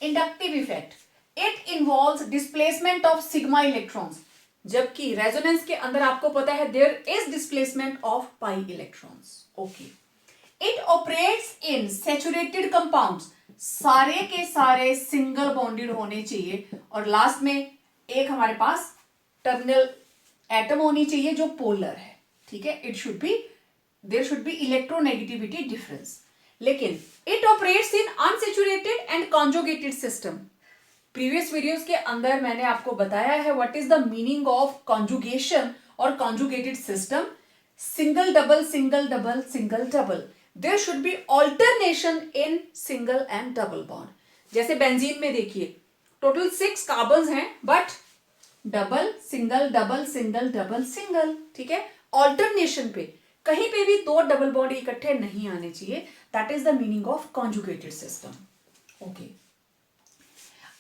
Inductive effect, it involves displacement of sigma electrons, जबकि रेजोनेंस के अंदर आपको पता है there is displacement of pi electrons. Okay, it operates in saturated compounds, सारे के सारे सिंगल बॉन्डेड होने चाहिए, और लास्ट में एक हमारे पास टर्मिनल एटम होनी चाहिए जो पोलर है, ठीक है। There should be electronegativity difference. लेकिन it operates in unsaturated and conjugated system. Previous videos के अंदर मैंने आपको बताया है what is the meaning of conjugation और conjugated system. Single double single double single double, there should be alternation in single and double bond. जैसे benzene में देखिए टोटल 6 कार्बन्स हैं, but double single double single double single, ठीक है। Alternation पे कहीं पे भी 2 डबल बॉन्ड इकट्ठे नहीं आने चाहिए, that is the meaning of conjugated system. Okay,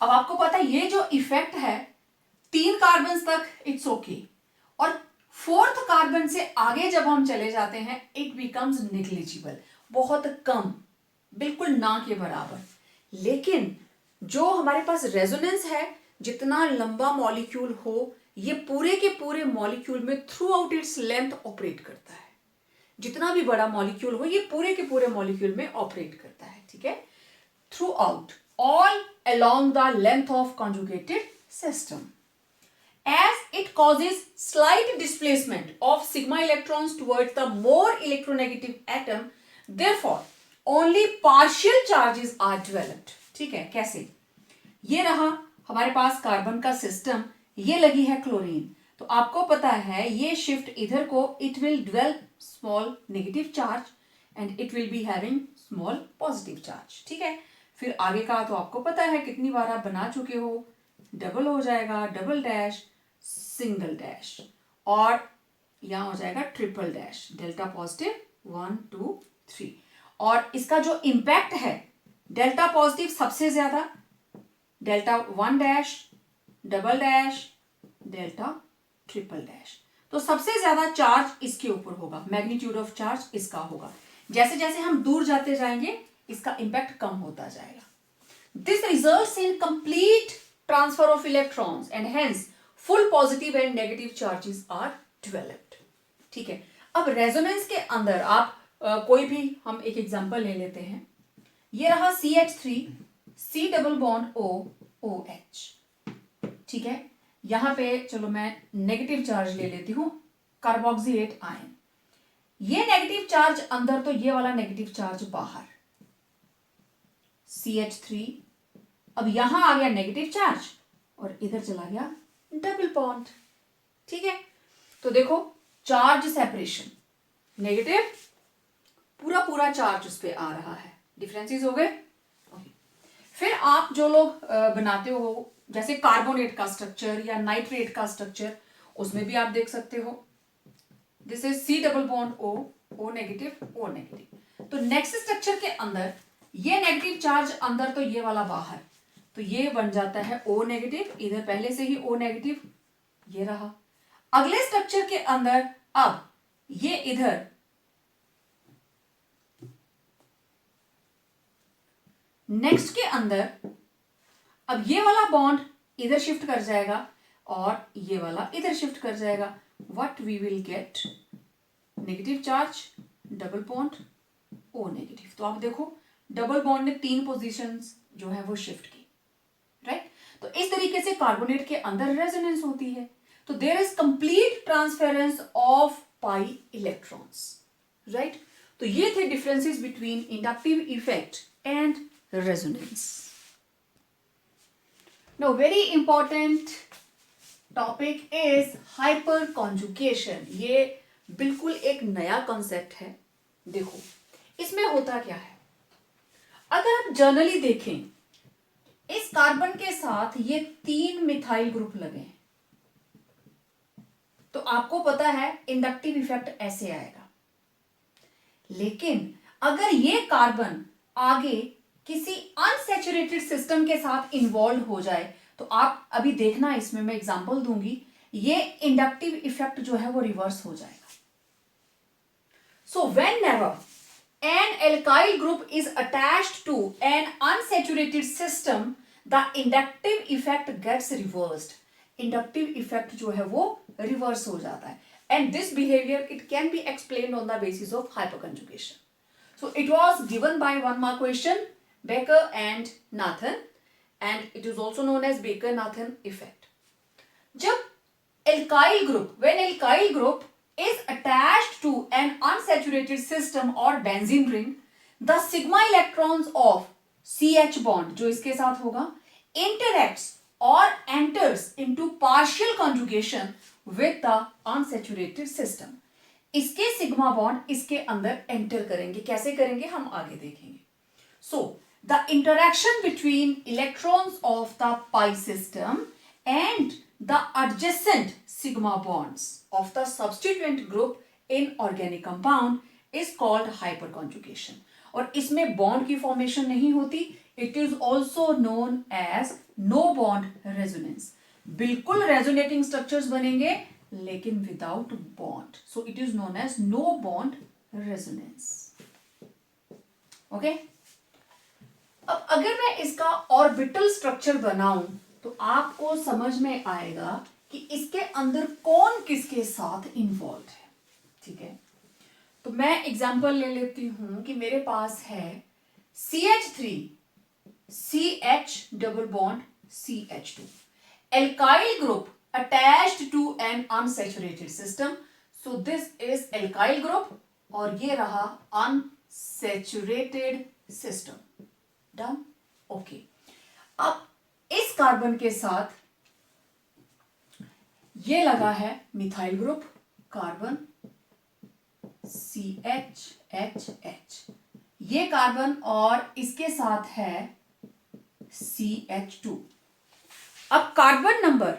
अब आपको पता है ये जो इफेक्ट है 3 कार्बन तक इट्स ओके, और 4th कार्बन से आगे जब हम चले जाते हैं इट बिकम्स नेग्लिजिबल, बहुत कम, बिल्कुल ना के बराबर। लेकिन जो हमारे पास रेजोनेंस है, जितना लंबा मॉलिक्यूल हो ये पूरे के पूरे मॉलिक्यूल में through out its length operate करता है। जितना भी बड़ा मॉलिक्यूल हो ये पूरे के पूरे मॉलिक्यूल में ऑपरेट करता है, ठीक है, through out all along the length of conjugated system. As it causes slight displacement of sigma electrons towards the more electronegative atom, therefore only partial charges are developed. ठीक है, कैसे? ये रहा हमारे पास कार्बन का सिस्टम, ये लगी है क्लोरीन, तो आपको पता है ये शिफ्ट इधर को, it will develop small negative charge and it will be having small positive charge, ठीक है। फिर आगे का तो आपको पता है कितनी बार आप बना चुके हो, डबल हो जाएगा, डबल डैश, सिंगल डैश, और यहां हो जाएगा ट्रिपल डैश, डेल्टा पॉजिटिव 1 2 3, और इसका जो इंपैक्ट है डेल्टा पॉजिटिव सबसे ज्यादा, delta 1 dash, double dash, delta triple dash, तो सबसे ज्यादा चार्ज इसके ऊपर होगा, मैग्नीट्यूड ऑफ चार्ज इसका होगा। जैसे जैसे हम दूर जाते जाएंगे इसका इंपैक्ट कम होता जाएगा। This results in complete transfer of electrons and hence full positive and negative charges are developed, ठीक है। अब रेजोनेंस के अंदर आप कोई भी हम एक एग्जांपल ले लेते हैं। ये रहा CH3 C double bond O OH, ठीक है। यहां पे चलो मैं नेगेटिव चार्ज ले लेती हूं, कार्बोक्सिलेट आयन, ये नेगेटिव चार्ज अंदर तो ये वाला नेगेटिव चार्ज बाहर, CH3, अब यहां आ गया नेगेटिव चार्ज और इधर चला गया डबल बॉन्ड, ठीक है। तो देखो चार्ज सेपरेशन, नेगेटिव पूरा पूरा चार्ज उस पर आ रहा है, डिफरेंसेस हो गए। फिर आप जो लोग बनाते हो जैसे कार्बोनेट का स्ट्रक्चर या नाइट्रेट का स्ट्रक्चर, उसमें भी आप देख सकते हो, this is C double bond O O negative O negative. तो नेक्स्ट स्ट्रक्चर के अंदर ये नेगेटिव चार्ज अंदर तो ये वाला बाहर, तो ये बन जाता है O नेगेटिव, इधर पहले से ही O नेगेटिव ये रहा। अगले स्ट्रक्चर के अंदर अब ये इधर नेक्स्ट के अंदर अब ये वाला बॉन्ड इधर शिफ्ट कर जाएगा और ये वाला इधर शिफ्ट कर जाएगा। What we will get, negative charge, double bond, O negative. तो आप देखो डबल बॉन्ड ने 3 पोजीशंस जो है वो शिफ्ट की, राइट। तो इस तरीके से कार्बोनेट के अंदर रेजोनेंस होती है। तो there is complete transference of pi electrons, right. तो ये थे differences between inductive effect and resonance. Now very important topic is hyperconjugation। ये बिल्कुल एक नया कॉन्सेप्ट है। देखो इसमें होता क्या है, अगर आप जर्नली देखें इस कार्बन के साथ ये 3 मिथाइल ग्रुप लगे हैं, तो आपको पता है इंडक्टिव इफेक्ट ऐसे आएगा। लेकिन अगर ये कार्बन आगे किसी अनसैचुरेटेड सिस्टम के साथ इन्वॉल्व हो जाए, तो आप अभी देखना, इसमें मैं एग्जांपल दूंगी, ये इंडक्टिव इफेक्ट जो है वो रिवर्स हो जाएगा। So whenever an alkyl group is attached to an unsaturated system, the inductive effect gets reversed। inductive effect जो है वो रिवर्स हो जाता है। and this behavior it can be explained on the basis of hyperconjugation। so it was given by 1 mark question, Baker and Nathan, and it is also known as Baker-Nathan effect। जब alkyl group, when alkyl group is attached to an unsaturated system or benzene ring, the sigma electrons of CH bond जो इसके साथ होगा interacts or enters into partial conjugation with the unsaturated system। इसके sigma bond इसके अंदर enter करेंगे। कैसे करेंगे हम आगे देखेंगे। So the interaction between electrons of the pi system and the adjacent sigma bonds of the substituent group in organic compound is called hyperconjugation। और इसमें बॉन्ड की फॉर्मेशन नहीं होती, it is also known as no bond resonance. बिल्कुल resonating structures बनेंगे लेकिन without bond, so it is known as no bond resonance. Okay, अब अगर मैं इसका ऑर्बिटल स्ट्रक्चर बनाऊं तो आपको समझ में आएगा कि इसके अंदर कौन किसके साथ इन्वॉल्व है। ठीक है, तो मैं एग्जांपल ले लेती हूं कि मेरे पास है CH3 CH double bond CH2, alkyl group attached to an unsaturated system, so this is alkyl group और ये रहा unsaturated system। Done, okay. अब इस कार्बन के साथ ये लगा है मिथाइल ग्रुप, कार्बन CHHH, ये कार्बन और इसके साथ है CH2। अब कार्बन नंबर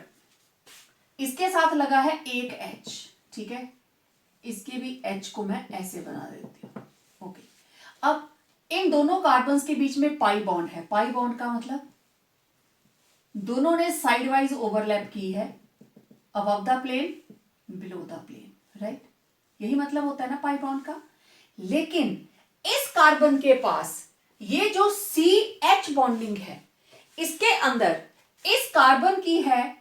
इसके साथ लगा है एक H, ठीक है, इसके भी H को मैं ऐसे बना देती हूं। ओके, अब इन दोनों कार्बन्स के बीच में पाई बॉन्ड है। पाई बॉन्ड का मतलब दोनों ने साइड वाइज ओवरलैप की है, above the plane below the plane, right, यही मतलब होता है ना पाई बॉन्ड का। लेकिन इस कार्बन के पास ये जो CH बॉन्डिंग है, इसके अंदर इस कार्बन की है,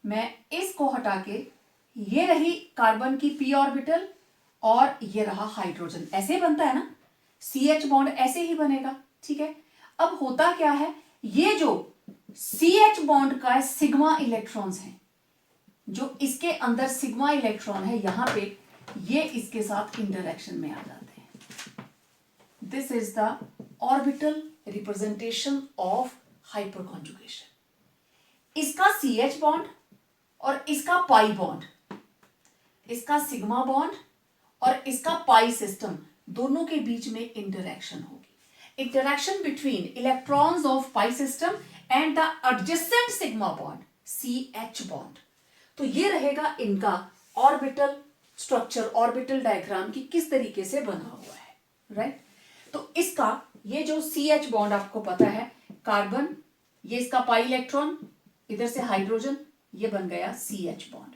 मैं इसको हटा के ये रही कार्बन की p ऑर्बिटल और ये रहा हाइड्रोजन, ऐसे बनता है ना, CH बॉन्ड ऐसे ही बनेगा। ठीक है, अब होता क्या है, ये जो CH बॉन्ड का सिग्मा इलेक्ट्रॉन्स हैं, जो इसके अंदर सिग्मा इलेक्ट्रॉन है, यहां पे ये इसके साथ इंटरेक्शन में आ जाते हैं। This is the orbital representation of hyperconjugation. इसका CH बॉन्ड और इसका पाई बॉन्ड, इसका सिग्मा बॉन्ड और इसका पाई सिस्टम, दोनों के बीच में इंटरेक्शन होगी। Interaction between electrons of pi system and the adjacent sigma bond CH bond. तो ये रहेगा इनका ऑर्बिटल स्ट्रक्चर ऑर्बिटल डायग्राम की किस तरीके से बना हुआ है, राइट। तो इसका ये जो CH बॉन्ड आपको पता है, कार्बन, ये इसका पाई इलेक्ट्रॉन, इधर से हाइड्रोजन, ये बन गया CH बॉन्ड।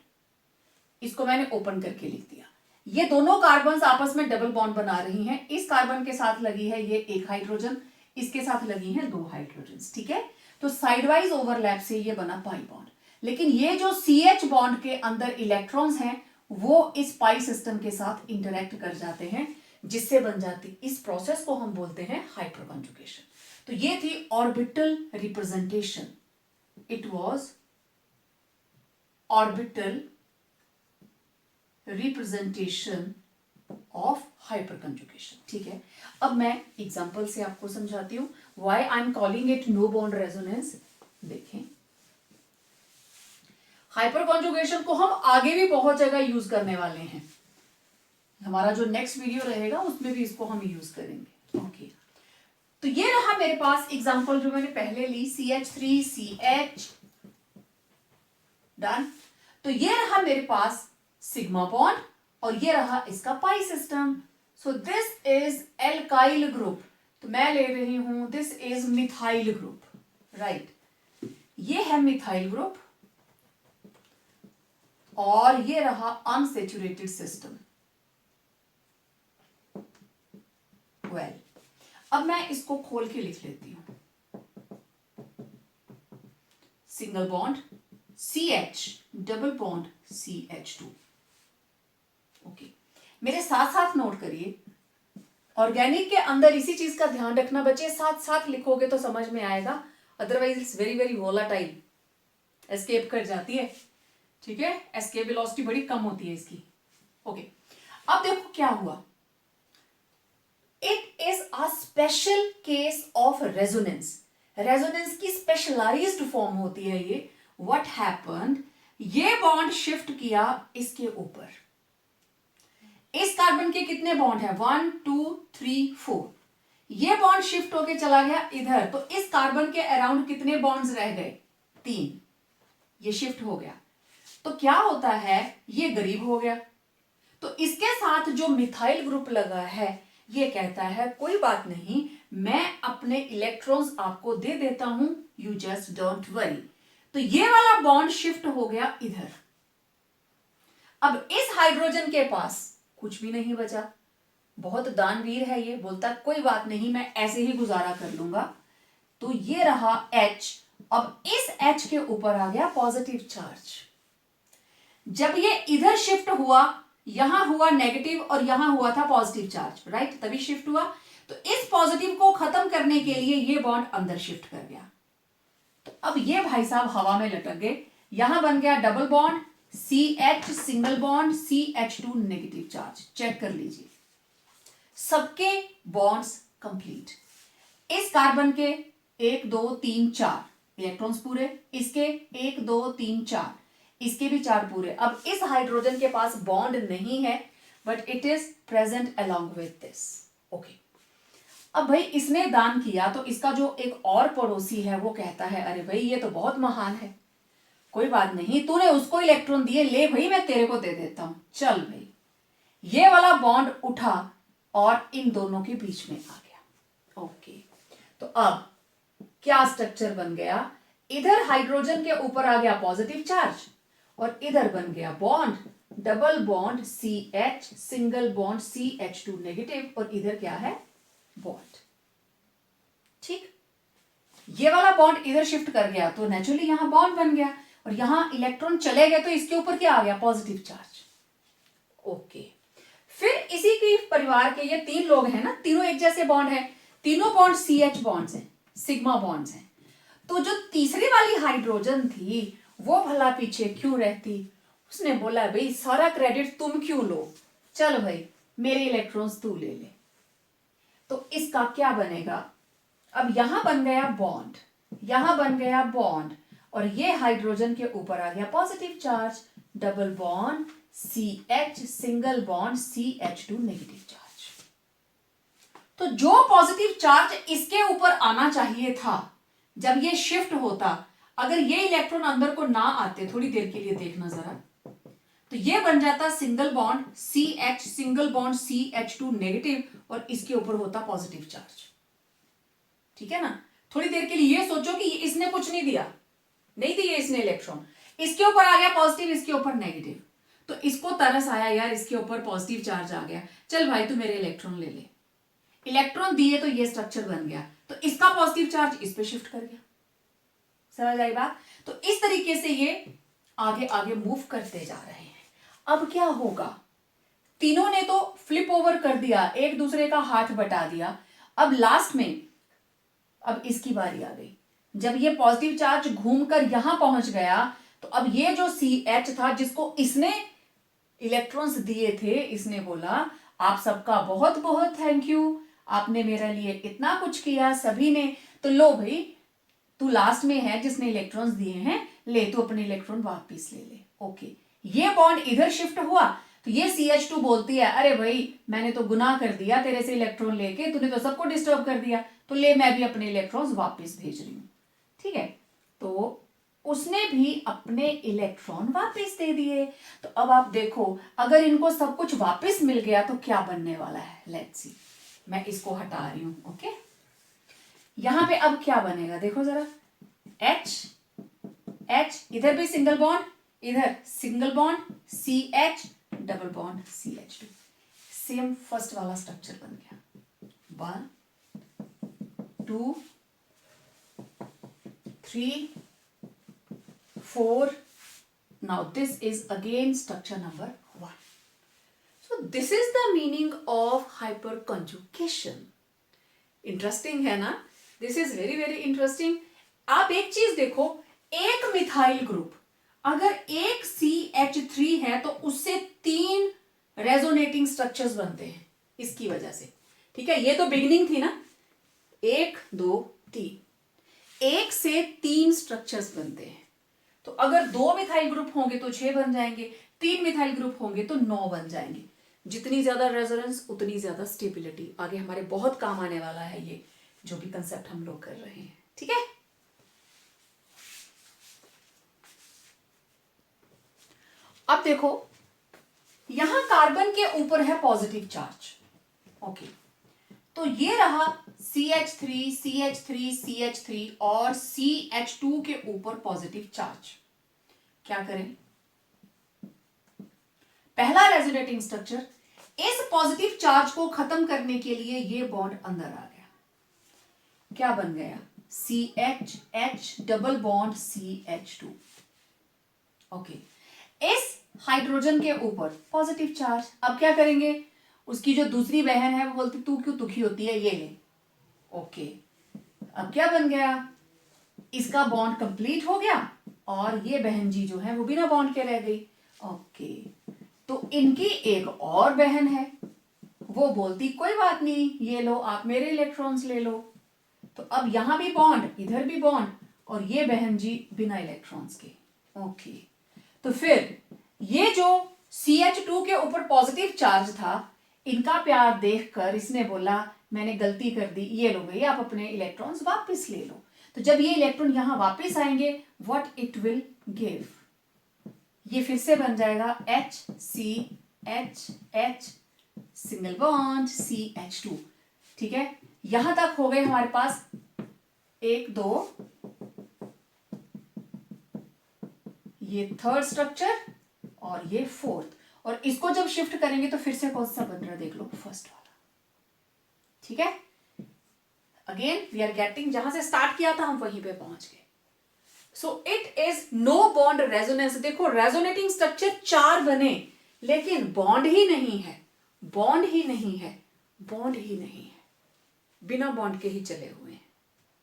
इसको मैंने ओपन करके लिख दिया। ये दोनों कार्बन्स आपस में डबल बॉन्ड बना रही हैं। इस कार्बन के साथ लगी है ये एक हाइड्रोजन, इसके साथ लगी है दो हाइड्रोजन, ठीक है। तो साइडवाइज ओवरलैप से ये बना पाई बॉन्ड। लेकिन ये जो CH बॉन्ड के अंदर इलेक्ट्रॉन्स हैं वो इस पाई सिस्टम के साथ इंटरेक्ट कर जाते हैं, जिससे बन जाती, इस प्रोसेस को हम बोलते हैं हाइपरकंजुगेशन। तो ये थी orbital representation, it was orbital representation of hyperconjugation, ठीक है। अब मैं एग्जांपल से आपको समझाती हूं why I am calling it no bond resonance. देखें, हाइपरकंजुगेशन को हम आगे भी बहुत जगह यूज करने वाले हैं। हमारा जो नेक्स्ट वीडियो रहेगा उसमें भी इसको हम यूज करेंगे, ओके। तो ये रहा मेरे पास एग्जांपल जो मैंने पहले ली, CH3CH, डन। तो ये रहा मेरे पास सिग्मा बॉन्ड और ये रहा इसका pi system. So this is alkyl group, तो मैं ले रही हूं this is methyl group, right. ये है मिथाइल ग्रुप और ये रहा अनसैचुरेटेड सिस्टम। वेल, अब मैं इसको खोल के लिख लेती हूं। Single bond CH, double bond CH2, okay. मेरे साथ साथ नोट करिए, ऑर्गेनिक के अंदर इसी चीज का ध्यान रखना बच्चे, साथ साथ लिखोगे तो समझ में आएगा, otherwise it's very very volatile, escape कर जाती है, ठीक है। एस्केप वेलोसिटी बड़ी कम होती है इसकी, ओके। अब देखो क्या हुआ, it is a special case of resonance. Resonance की स्पेशलाइज्ड फॉर्म होती है ये। व्हाट हैपेंड, ये बॉन्ड शिफ्ट किया इसके ऊपर। इस कार्बन के कितने बॉन्ड है, 1 2 3 4। ये बॉन्ड शिफ्ट होके चला गया इधर, तो इस कार्बन के अराउंड कितने बॉन्ड्स रह गए, 3। ये शिफ्ट हो गया तो क्या होता है, ये गरीब हो गया। तो इसके साथ जो मिथाइल ग्रुप लगा है ये कहता है कोई बात नहीं, मैं अपने इलेक्ट्रॉन्स आपको दे देता हूं, यू जस्ट डोंट वरी। तो ये वाला बॉन्ड शिफ्ट हो गया इधर। अब इस हाइड्रोजन के पास कुछ भी नहीं बचा, बहुत दानवीर है ये, बोलता कोई बात नहीं मैं ऐसे ही गुजारा कर लूंगा। तो ये रहा H, अब इस H के ऊपर आ गया पॉजिटिव चार्ज। जब ये इधर शिफ्ट हुआ, यहां हुआ नेगेटिव और यहां हुआ था पॉजिटिव चार्ज, राइट, तभी शिफ्ट हुआ। तो इस पॉजिटिव को खत्म करने के लिए ये बॉन्ड अंदर शिफ्ट कर गया। तो अब ये भाई साहब हवा में लटक गए, यहां बन गया double bond CH single bond CH2 negative charge. Check कर लीजिए, सबके बॉन्ड्स कंप्लीट। इस कार्बन के 1 2 3 4 इलेक्ट्रॉन्स पूरे, इसके 1 2 3 4, इसके भी 4 पूरे। अब इस हाइड्रोजन के पास बॉन्ड नहीं है but it is present along with this, okay. अब भाई इसने दान किया तो इसका जो एक और पड़ोसी है वो कहता है अरे भाई ये तो बहुत महान है, कोई बात नहीं, तूने उसको इलेक्ट्रॉन दिए, ले भाई मैं तेरे को दे देता हूं, चल भाई। ये वाला बॉन्ड उठा और इन दोनों के बीच में आ गया, ओके। तो अब क्या स्ट्रक्चर बन गया, इधर हाइड्रोजन के ऊपर आ गया पॉजिटिव चार्ज और इधर बन गया bond double bond CH single bond CH2 negative और इधर क्या है बॉन्ड, ठीक। ये वाला बॉन्ड इधर शिफ्ट कर गया तो नेचुरली यहां बॉन्ड बन गया और यहां इलेक्ट्रॉन चले गए तो इसके ऊपर क्या आ गया पॉजिटिव चार्ज, ओके। फिर इसी के परिवार के ये 3 लोग हैं ना, तीनों एक जैसे बॉन्ड है, तीनों बॉन्ड CH बॉन्ड्स हैं, सिग्मा बॉन्ड्स हैं। तो जो तीसरी वाली हाइड्रोजन थी वो भला पीछे क्यों रहती, उसने बोला भाई सारा क्रेडिट तुम क्यों लो, चल भाई मेरे इलेक्ट्रॉन्स तू ले ले। तो इसका क्या बनेगा, अब यहां बन गया बॉन्ड, यहां बन गया बॉन्ड और ये हाइड्रोजन के ऊपर आ गया positive charge, double bond CH single bond CH2 negative charge. तो जो पॉजिटिव चार्ज इसके ऊपर आना चाहिए था जब ये शिफ्ट होता, अगर ये इलेक्ट्रॉन अंदर को ना आते, थोड़ी देर के लिए देखना जरा, तो ये बन जाता single bond CH, single bond CH2 negative, और इसके ऊपर होता पॉजिटिव चार्ज। ठीक है ना। थोड़ी देर के लिए ये सोचो कि इसने कुछ नहीं दिया, नहीं दिए इसने इलेक्ट्रॉन, इसके ऊपर आ गया पॉजिटिव, इसके ऊपर नेगेटिव, तो इसको तरस आया यार इसके ऊपर पॉजिटिव चार्ज आ गया, चल भाई तू मेरे इलेक्ट्रॉन ले ले। इलेक्ट्रॉन दिए तो ये स्ट्रक्चर बन गया, तो इसका पॉजिटिव चार्ज इस पे शिफ्ट कर गया। समझ आई बात। तो इस तरीके से ये आगे आगे मूव करते जा रहे हैं। अब क्या होगा, तीनों ने तो फ्लिप ओवर कर दिया, एक दूसरे का हाथ बटा दिया। अब लास्ट में अब इसकी बारी आ गई, जब ये पॉजिटिव चार्ज घूमकर यहां पहुंच गया, तो अब ये जो CH था जिसको इसने इलेक्ट्रॉन्स दिए थे, इसने बोला आप सबका बहुत बहुत थैंक यू, आपने मेरे लिए इतना कुछ किया सभी ने, तो लो भाई तू लास्ट में है जिसने इलेक्ट्रॉन्स दिए हैं, ले तू अपने इलेक्ट्रॉन वापस ले ले। ओके, ये बॉन्ड इधर शिफ्ट हुआ, तो ये CH2 बोलती है अरे भाई मैंने तो गुनाह कर दिया तेरे से इलेक्ट्रॉन लेके, तूने तो सबको डिस्टर्ब कर दिया, तो ले मैं भी अपने इलेक्ट्रॉन्स वापस भेज रही हूं। ठीक है, तो उसने भी अपने इलेक्ट्रॉन वापस दे दिए। तो अब आप देखो अगर इनको सब कुछ वापस मिल गया तो क्या बनने वाला है, लेट्स सी। मैं इसको हटा रही हूं। ओके, यहां पे अब क्या बनेगा देखो जरा, H H, इधर भी सिंगल बॉन्ड, इधर single bond CH, double bond CH2, same first वाला स्ट्रक्चर बन गया। 1 2 3 4, now this is again structure number 1. So this is the meaning of hyperconjugation. Interesting है ना, this is very very interesting. आप एक चीज देखो, एक मिथाइल ग्रुप अगर एक CH3 है तो उससे 3 रेजोनेटिंग स्ट्रक्चर्स बनते हैं इसकी वजह से। ठीक है, ये तो बिगिनिंग थी ना, 1 2 3, एक से 3 स्ट्रक्चर्स बनते हैं। तो अगर 2 मिथाइल ग्रुप होंगे तो 6 बन जाएंगे, 3 मिथाइल ग्रुप होंगे तो 9 बन जाएंगे। जितनी ज्यादा रेजोनेंस उतनी ज्यादा स्टेबिलिटी। आगे हमारे बहुत काम आने वाला है ये जो भी कंसेप्ट हम लोग कर रहे हैं। ठीक है, अब देखो यहां कार्बन के ऊपर है पॉजिटिव चार्ज। ओके, तो ये रहा CH3 CH3 CH3 और CH2 के ऊपर पॉजिटिव चार्ज। क्या करें, पहला रेजोनेटिंग स्ट्रक्चर, इस पॉजिटिव चार्ज को खत्म करने के लिए ये बॉन्ड अंदर आ गया, क्या बन गया CH double bond CH2। Okay, इस हाइड्रोजन के ऊपर पॉजिटिव चार्ज। अब क्या करेंगे, उसकी जो दूसरी बहन है वो बोलती तू क्यों दुखी होती है, ये ले। ओके, अब क्या बन गया, इसका बॉन्ड कंप्लीट हो गया और ये बहन जी जो है वो बिना बॉन्ड के रह गई। ओके, तो इनकी एक और बहन है, वो बोलती कोई बात नहीं, ये लो आप मेरे इलेक्ट्रॉन्स ले लो। तो अब यहां भी बॉन्ड, इधर भी बॉन्ड, और ये बहन जी बिना इलेक्ट्रॉन्स के। ओके, तो फिर ये जो CH2 के ऊपर पॉजिटिव चार्ज था, इनका प्यार देखकर इसने बोला मैंने गलती कर दी, ये लो भाई आप अपने इलेक्ट्रॉन्स वापस ले लो। तो जब ये इलेक्ट्रॉन यहां वापस आएंगे, व्हाट इट विल गिव, ये फिर से बन जाएगा HCH सिंगल बॉन्ड CH2। ठीक है, यहां तक हो गए हमारे पास 1 2, ये थर्ड स्ट्रक्चर और ये फोर्थ, और इसको जब शिफ्ट करेंगे तो फिर से कौन सा बन रहा है देख लो, फर्स्ट वाला। ठीक है, अगेन वी आर गेटिंग, जहां से स्टार्ट किया था हम वहीं पे पहुंच गए। So it is no bond resonance. देखो रेजोनेटिंग स्ट्रक्चर 4 बने लेकिन बॉन्ड ही नहीं है, बॉन्ड ही नहीं है, बॉन्ड ही नहीं है, बिना बॉन्ड के ही चले हुए हैं।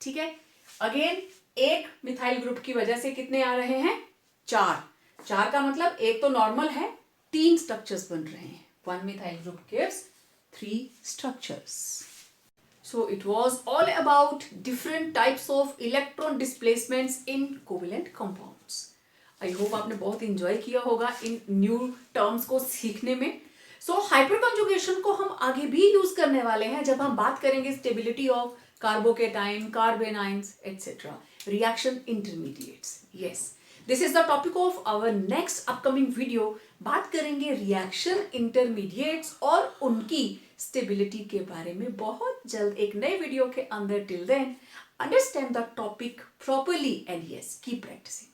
ठीक है, अगेन एक मिथाइल ग्रुप की वजह से कितने आ रहे हैं, 4 का मतलब एक तो नॉर्मल है, 3 स्ट्रक्चर्स बन रहे हैं। 1 methyl group gives 3 structures. So it was all about different types of electron displacements in covalent compounds. I hope आपने बहुत enjoy किया होगा इन new terms को सीखने में। So hyperconjugation को हम आगे भी यूज करने वाले हैं जब हम बात करेंगे stability of carbocation, carbanions, etc. Reaction intermediates. Yes. This is the topic of our next upcoming video. बात करेंगे रिएक्शन इंटरमीडिएट्स और उनकी स्टेबिलिटी के बारे में बहुत जल्द एक नए वीडियो के अंदर। Till then, understand the topic properly and yes, keep practising.